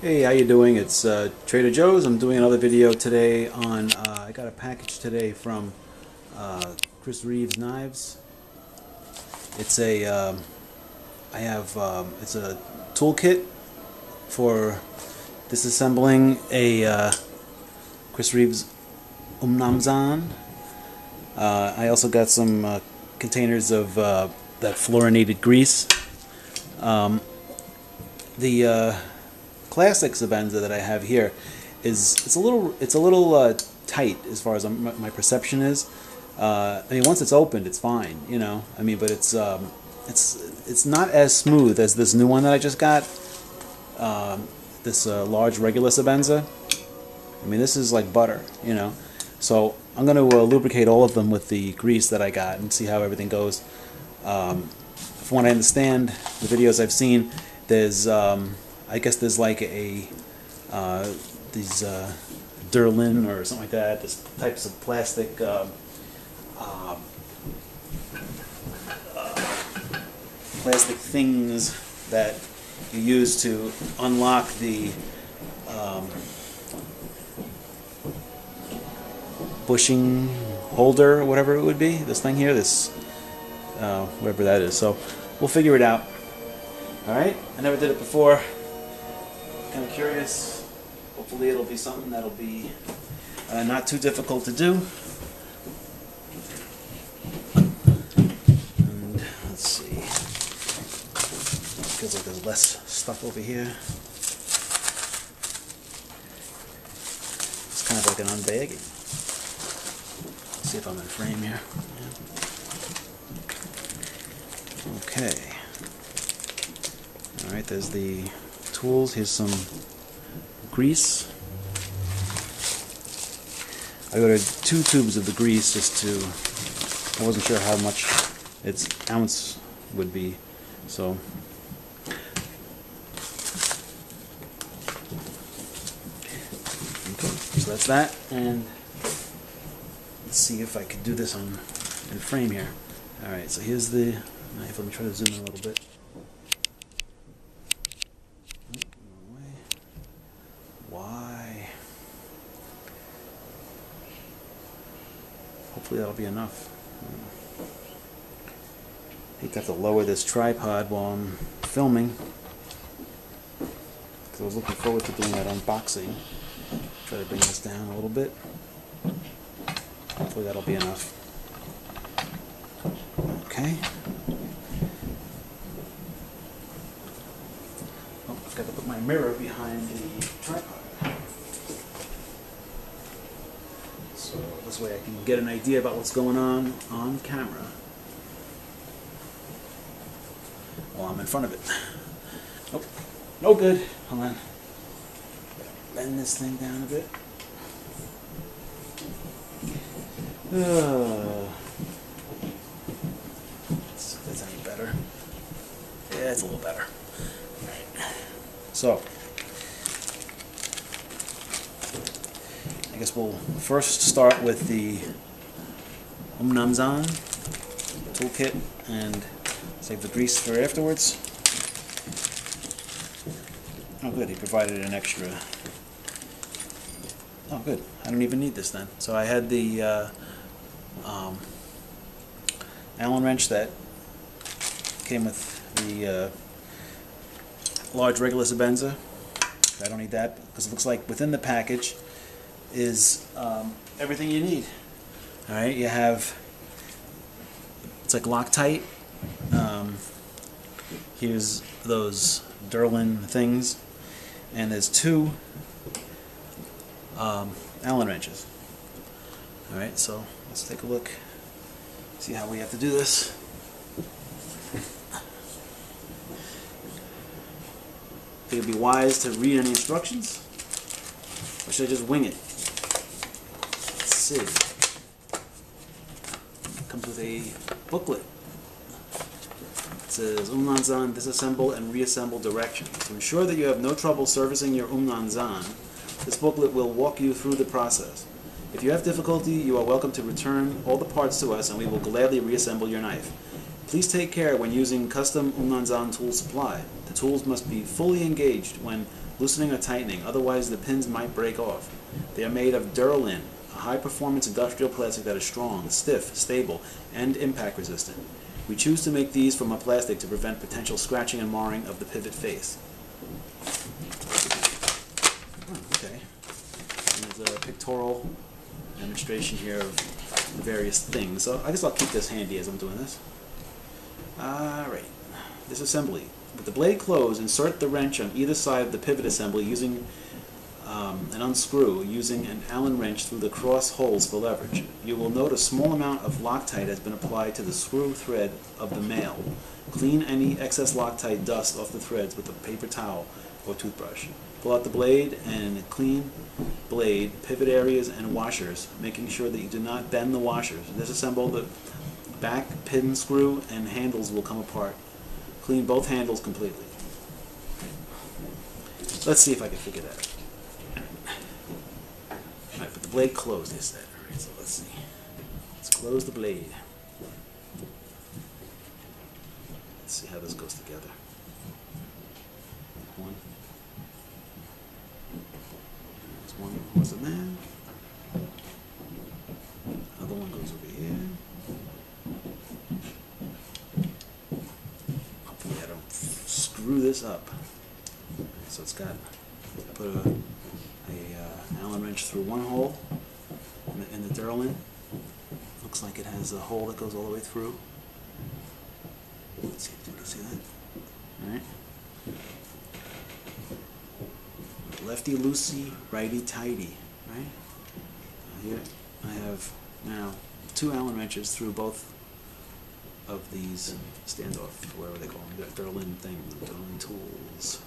Hey, how you doing? It's Trader Joe's. I'm doing another video today on, I got a package today from Chris Reeve's Knives. It's a, it's a toolkit for disassembling a Chris Reeve's Umnumzaan. I also got some containers of that fluorinated grease. The classic Sebenza that I have here it's a little tight as far as my perception is. I mean, once it's opened, it's fine, you know. I mean, but it's not as smooth as this new one that I just got. This large regular Sebenza. I mean, this is like butter, you know. So I'm going to lubricate all of them with the grease that I got and see how everything goes. From what I understand, the videos I've seen, there's I guess there's like a these Durlin or something like that. There's types of plastic plastic things that you use to unlock the bushing holder or whatever it would be. This thing here, this whatever that is. So we'll figure it out. All right. I never did it before. Kind of curious. Hopefully it'll be something that'll be not too difficult to do. And let's see. Feels like there's less stuff over here. It's kind of like an unbagging. Let's see if I'm in frame here. Yeah. Okay. All right. There's the tools. Here's some grease. I ordered 2 tubes of the grease just to, I wasn't sure how much its ounce would be, so okay, so that's that. And let's see if I could do this in frame here. Alright, so here's the knife. Let me try to zoom in a little bit. Why? Hopefully that'll be enough. I hate to have to lower this tripod while I'm filming, because I was looking forward to doing that unboxing. Try to bring this down a little bit. Hopefully that'll be enough. Okay. Oh, I've got to put my mirror behind the tripod. So this way I can get an idea about what's going on camera while I'm in front of it. Nope, no good. Hold on. Bend this thing down a bit. Let's see if that's any better. Yeah, it's a little better. All right. So I guess we'll first start with the Umnumzaan toolkit and save the grease for afterwards. Oh good, he provided an extra. Oh good, I don't even need this then. So I had the Allen wrench that came with the large regular Sebenza. I don't need that because it looks like within the package is everything you need. Alright, you have, it's like Loctite. Here's those Durlin things, and there's 2 Allen wrenches. Alright, so let's take a look, see how we have to do this. I think it'd be wise to read any instructions, or should I just wing it? Let's see. It comes with a booklet. It says Umnumzaan disassemble and reassemble directions. To ensure that you have no trouble servicing your Umnumzaan, this booklet will walk you through the process. If you have difficulty, you are welcome to return all the parts to us and we will gladly reassemble your knife. Please take care when using custom Umnumzaan tool supply. The tools must be fully engaged when loosening or tightening, otherwise the pins might break off. They are made of Duralin, a high-performance industrial plastic that is strong, stiff, stable, and impact resistant. We choose to make these from a plastic to prevent potential scratching and marring of the pivot face. Oh, okay. There's a pictorial demonstration here of the various things. So I guess I'll keep this handy as I'm doing this. Alright. Disassembly. With the blade closed, insert the wrench on either side of the pivot assembly using and unscrew using an Allen wrench through the cross holes for leverage. You will note a small amount of Loctite has been applied to the screw thread of the male. Clean any excess Loctite dust off the threads with a paper towel or toothbrush. Pull out the blade and clean blade, pivot areas, and washers, making sure that you do not bend the washers. Disassemble the back pin screw and handles will come apart. Clean both handles completely. Let's see if I can figure that out. Alright, but the blade closed, they said. Alright, so let's see. Let's close the blade. Let's see how this goes together. One. There's one goes in there. Another one goes over here. Hopefully I don't screw this up. So it's got, I put a Allen wrench through one hole in the Duralin. Looks like it has a hole that goes all the way through. Let's see if you can see that. Alright. Lefty loosey, righty tighty. Right? Here I have now 2 Allen wrenches through both of these standoff, whatever they call them, the Duralin thing, Duralin tools.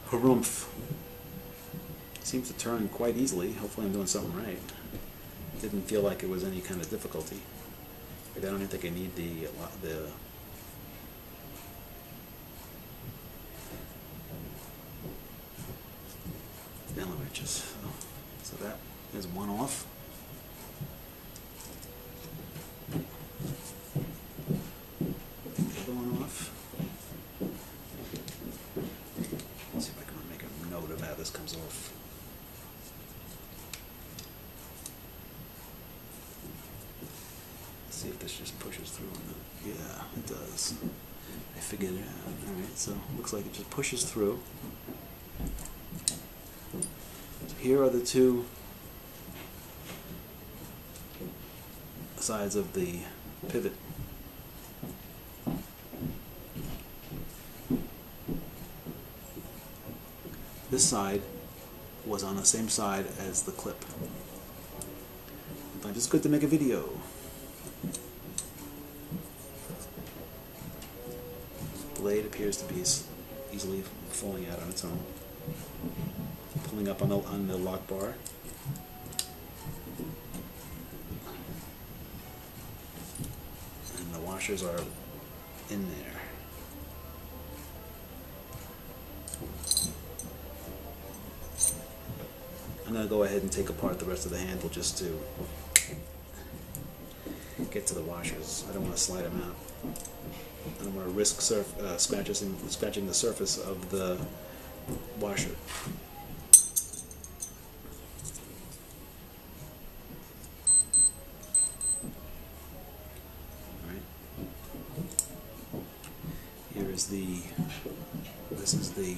Harumph. Seems to turn quite easily. Hopefully I'm doing something right. Didn't feel like it was any kind of difficulty. But I don't even think I need the Allen wrenches. So that is one off. The other one off. Let's see if I can make a note of how this comes off. Let's see if this just pushes through. Yeah, it does. I figured it out. Alright, so looks like it just pushes through. So here are the 2 sides of the pivot. This side was on the same side as the clip. Sometimes it's good to make a video. Blade appears to be easily falling out on its own. Pulling up on the lock bar. And the washers are in there. I'm going to go ahead and take apart the rest of the handle just to get to the washers. I don't want to slide them out. I don't want to risk scratching the surface of the washer. Alright. This is the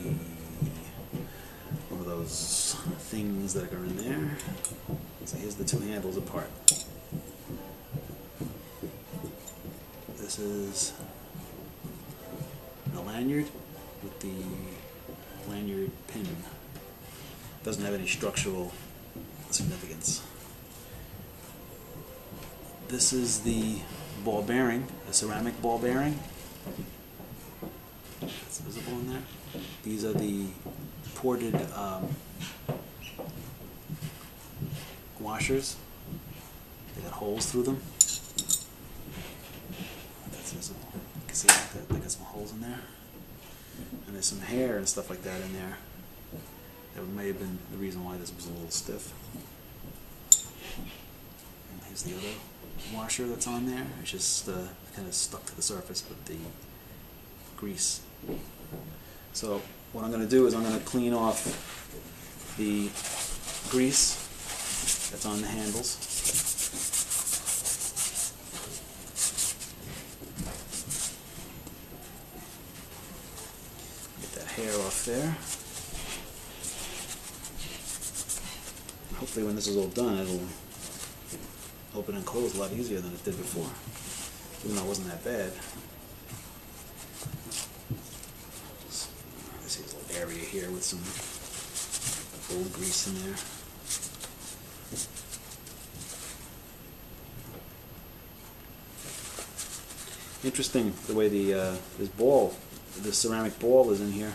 one of those things that are in there. So here's the 2 handles apart. This is a lanyard with the lanyard pin. Doesn't have any structural significance. This is the ball bearing, a ceramic ball bearing. It's visible in there. These are the ported washers. They got holes through them. That's visible. You can see that they got some holes in there. And there's some hair and stuff like that in there. That may have been the reason why this was a little stiff. And There's the other washer that's on there. It's just kind of stuck to the surface with the grease. So what I'm going to do is I'm going to clean off the grease that's on the handles. Get that hair off there. Hopefully when this is all done, it'll open and close a lot easier than it did before, even though it wasn't that bad. This is a little area here with some old grease in there. Interesting the way this ceramic ball is in here.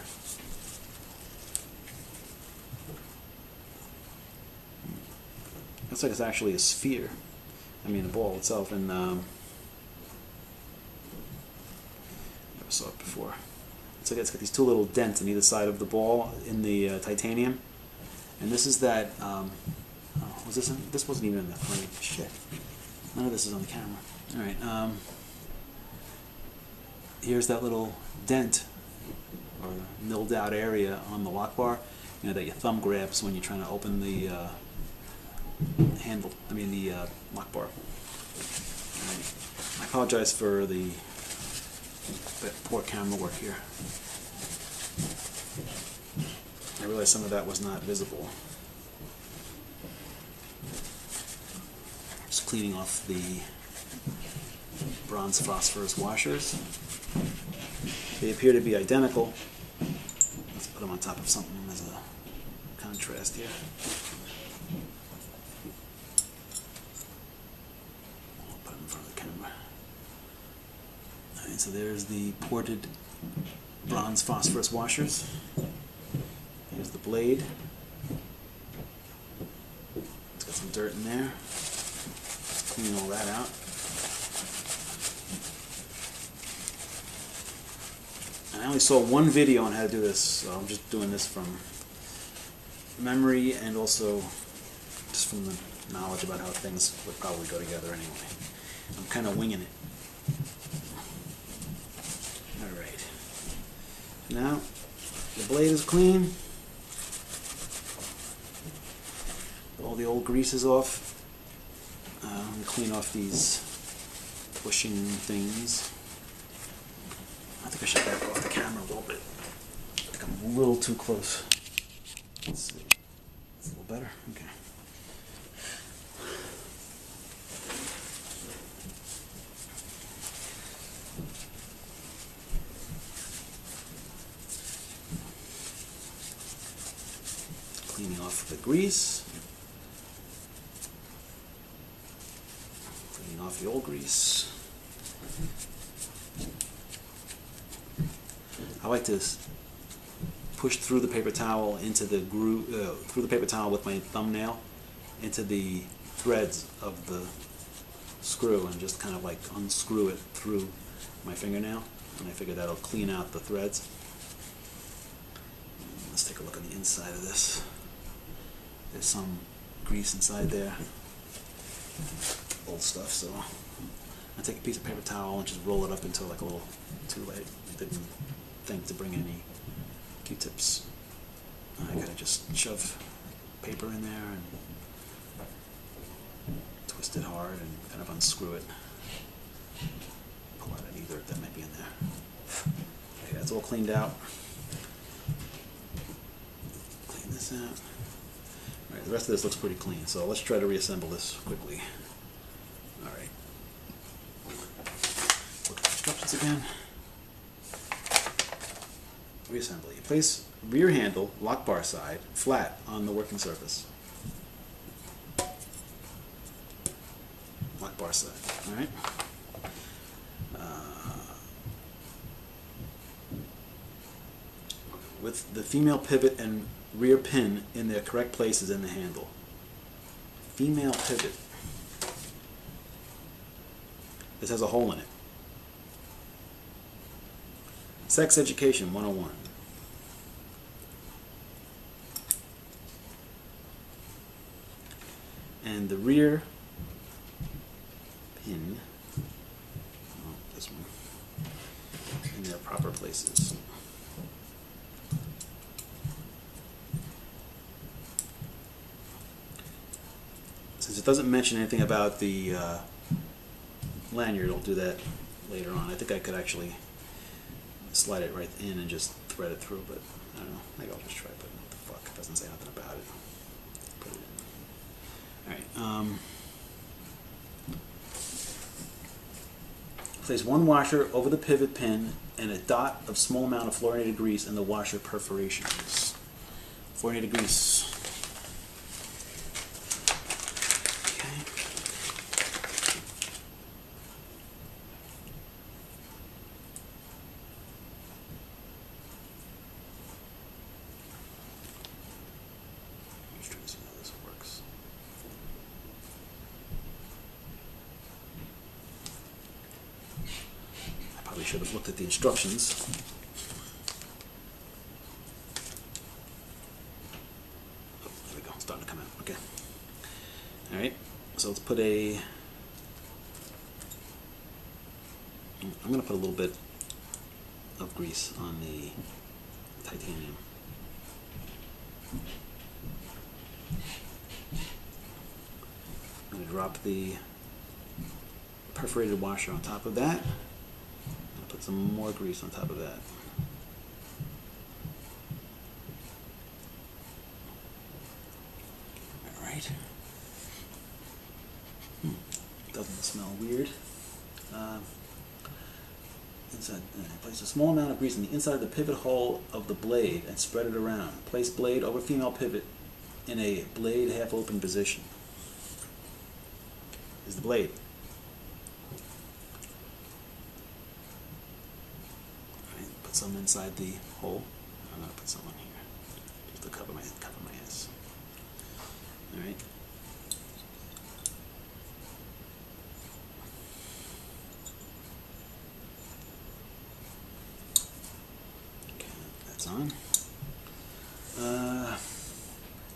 Looks like it's actually a sphere. I mean, the ball itself, and never saw it before. It's like it's got these two little dents on either side of the ball in the titanium, and this is that. Was this? This wasn't even in the frame. Shit. None of this is on the camera. All right. Here's that little dent or milled out area on the lock bar. You know that your thumb grabs when you're trying to open the handle. I mean the lock bar. I apologize for the poor camera work here. I realized some of that was not visible. Just cleaning off the bronze phosphorus washers. They appear to be identical. Let's put them on top of something as a contrast here. I'll put them in front of the camera. Alright, so there's the ported bronze phosphorus washers. Here's the blade. It's got some dirt in there. Let's clean all that out. I only saw one video on how to do this, so I'm just doing this from memory and also just from the knowledge about how things would probably go together anyway. I'm kind of winging it. Alright. Now, the blade is clean. All the old grease is off. I'm going to clean off these bushing things. I think I should back off the camera a little bit. I think I'm a little too close. Let's see. It's a little better? Okay. Cleaning off the grease. Cleaning off the old grease. I like to push through the paper towel into the groove, through the paper towel with my thumbnail into the threads of the screw and just kind of like unscrew it through my fingernail, and I figure that'll clean out the threads. Let's take a look on the inside of this. There's some grease inside there, old stuff, so I take a piece of paper towel and just roll it up into like a little, too late. Didn't think to bring any Q-tips. I gotta just shove paper in there and twist it hard and kind of unscrew it. Pull out any dirt that might be in there. Okay, that's all cleaned out. Clean this out. Alright, the rest of this looks pretty clean, so let's try to reassemble this quickly. Alright. Look at the instructions again. Reassembly. Place rear handle, lock bar side, flat on the working surface. Lock bar side. Alright? With the female pivot and rear pin in their correct places in the handle. Female pivot. This has a hole in it. Sex Education 101. And the rear pin, oh, this one, in their proper places. Since it doesn't mention anything about the lanyard, I'll do that later on. I think I could actually slide it right in and just thread it through, but I don't know. Maybe I'll just try, but what the fuck? It doesn't say nothing about it. Put it in. Alright. Place one washer over the pivot pin and a dot of small amount of fluorinated grease in the washer perforations. Fluorinated grease. Probably should have looked at the instructions. Oh, there we go, it's starting to come out. Okay. Alright, so let's put I'm going to put a little bit of grease on the titanium. I'm going to drop the perforated washer on top of that. Put some more grease on top of that. Alright. Doesn't smell weird. Place a small amount of grease in the inside of the pivot hole of the blade and spread it around. Place blade over female pivot in a blade half open position. Is the blade. Put some inside the hole. I'm going to put some on here just to cover my ass. Alright. Okay, that's on.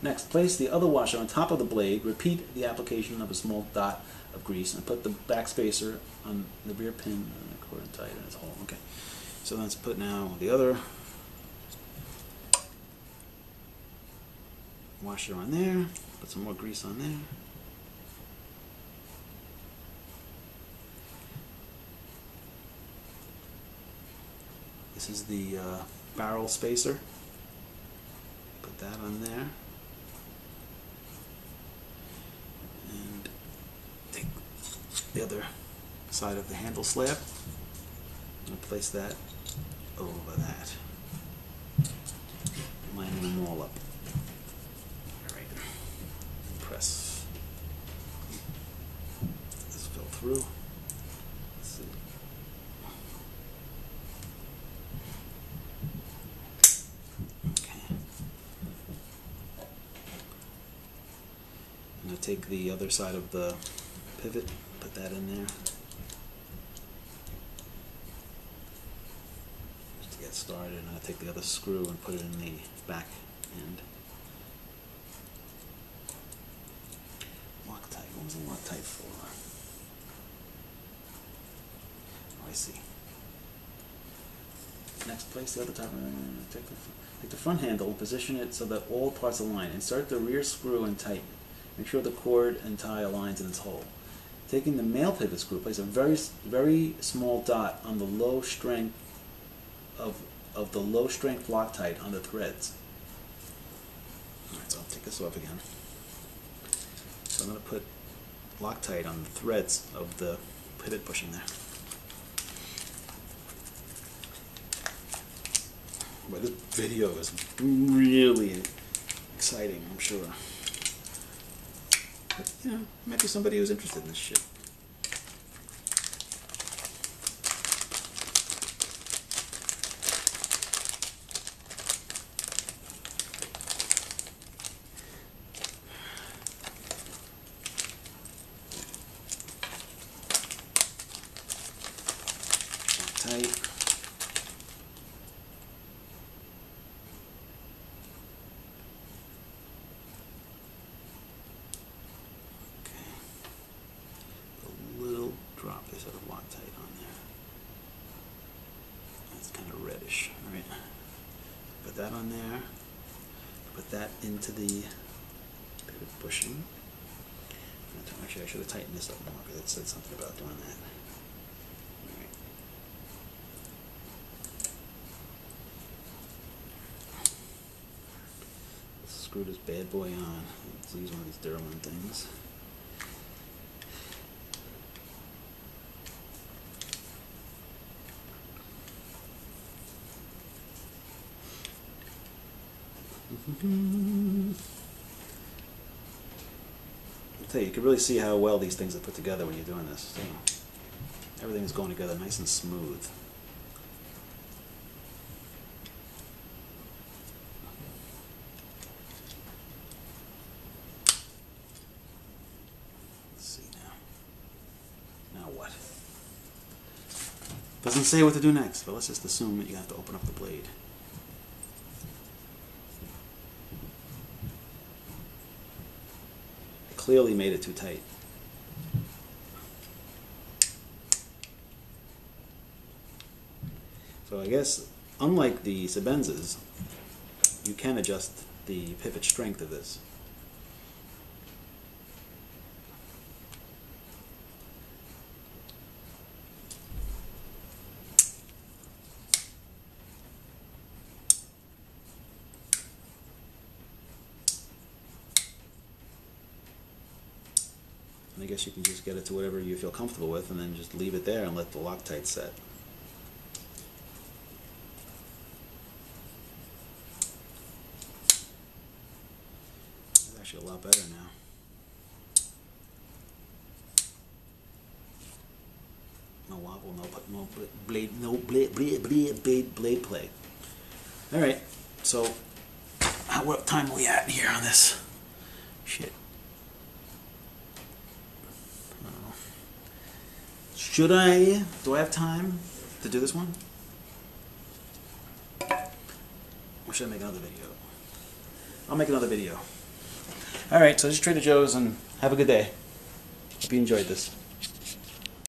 Next, place the other washer on top of the blade. Repeat the application of a small dot of grease and put the back spacer on the rear pin and cord and tight in its hole. Okay. So let's put now the other washer on there. Put some more grease on there. This is the barrel spacer. Put that on there. And take the other side of the handle slab and place that over that, lining them all up. Alright, press. This fell through. Let's see. Okay. I'm going to take the other side of the pivot, put that in there. Started, and I'll take the other screw and put it in the back end. Loctite. What was the Loctite for? Oh, I see. Next, place the other top. Take the front handle and position it so that all parts align. Insert the rear screw and tighten. Make sure the cord and tie aligns in its hole. Taking the male pivot screw, place a very small dot on the low strength of the low strength Loctite on the threads. Alright, so I'll take this off again. So I'm going to put Loctite on the threads of the pivot bushing there. But this video is really exciting, I'm sure. But, you know, might be somebody who's interested in this shit. Tight. A little tightish. All right, put that on there. Put that into the pivot bushing. Actually, I should have tightened this up more because it said something about doing that. All right. Let's screw this bad boy on. Let's use one of these Derwent things. I'll tell you, you can really see how well these things are put together when you're doing this. So, everything's going together nice and smooth. Let's see now. Now what? Doesn't say what to do next, but let's just assume that you have to open up the blade. Clearly made it too tight. So I guess, unlike the Sebenzas, you can adjust the pivot strength of this. And I guess you can just get it to whatever you feel comfortable with and then just leave it there and let the Loctite set. It's actually a lot better now. No wobble, no blade play. Alright, so what time are we at here on this? Shit. Do I have time to do this one? Or should I make another video? I'll make another video. Alright, so just Trader Joe's and have a good day. Hope you enjoyed this.